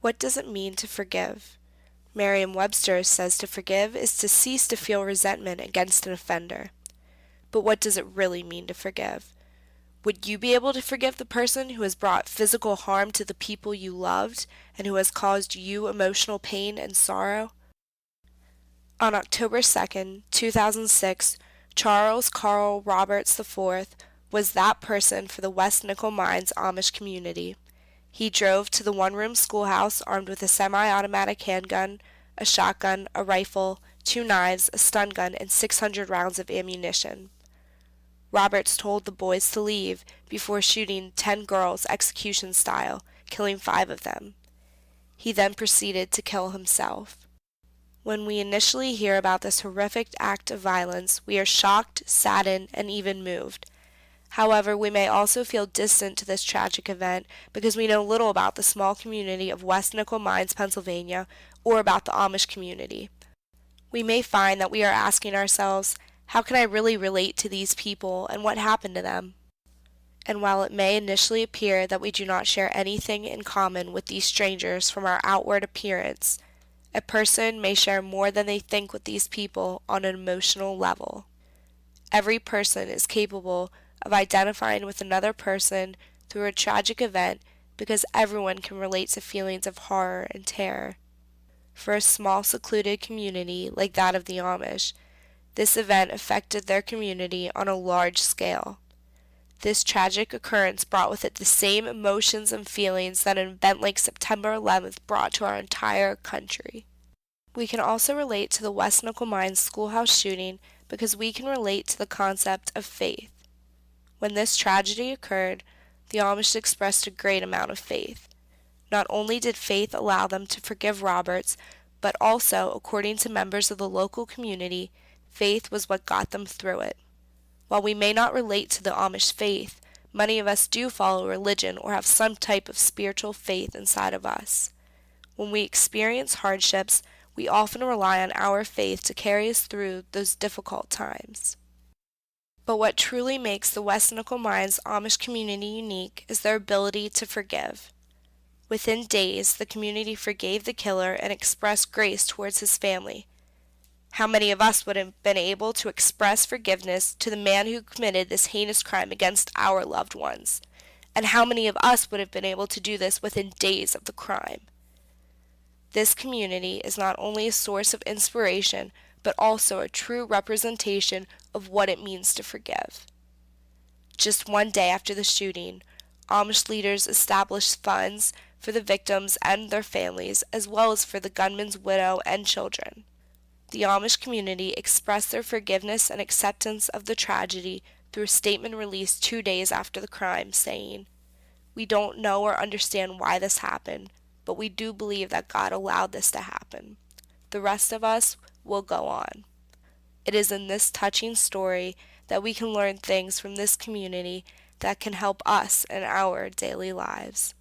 What does it mean to forgive? Merriam-Webster says to forgive is to cease to feel resentment against an offender. But what does it really mean to forgive? Would you be able to forgive the person who has brought physical harm to the people you loved and who has caused you emotional pain and sorrow? On October 2nd, 2006, Charles Carl Roberts IV was that person for the West Nickel Mines Amish community. He drove to the one-room schoolhouse armed with a semi-automatic handgun, a shotgun, a rifle, 2 knives, a stun gun, and 600 rounds of ammunition. Roberts told the boys to leave before shooting 10 girls execution style, killing 5 of them. He then proceeded to kill himself. When we initially hear about this horrific act of violence, we are shocked, saddened, and even moved. However, we may also feel distant to this tragic event because we know little about the small community of West Nickel Mines, Pennsylvania, or about the Amish community. We may find that we are asking ourselves, how can I really relate to these people and what happened to them? And while it may initially appear that we do not share anything in common with these strangers from our outward appearance, a person may share more than they think with these people on an emotional level. Every person is capable of identifying with another person through a tragic event because everyone can relate to feelings of horror and terror. For a small secluded community like that of the Amish, this event affected their community on a large scale. This tragic occurrence brought with it the same emotions and feelings that an event like September 11th brought to our entire country. We can also relate to the West Nickel Mines schoolhouse shooting because we can relate to the concept of faith. When this tragedy occurred, the Amish expressed a great amount of faith. Not only did faith allow them to forgive Roberts, but also, according to members of the local community, faith was what got them through it. While we may not relate to the Amish faith, many of us do follow religion or have some type of spiritual faith inside of us. When we experience hardships, we often rely on our faith to carry us through those difficult times. But what truly makes the West Nickel Mines Amish community unique is their ability to forgive. Within days, the community forgave the killer and expressed grace towards his family. How many of us would have been able to express forgiveness to the man who committed this heinous crime against our loved ones? And how many of us would have been able to do this within days of the crime? This community is not only a source of inspiration, but also a true representation of what it means to forgive. Just one day after the shooting, Amish leaders established funds for the victims and their families, as well as for the gunman's widow and children. The Amish community expressed their forgiveness and acceptance of the tragedy through a statement released 2 days after the crime, saying, "We don't know or understand why this happened, but we do believe that God allowed this to happen. The rest of us will go on." It is in this touching story that we can learn things from this community that can help us in our daily lives.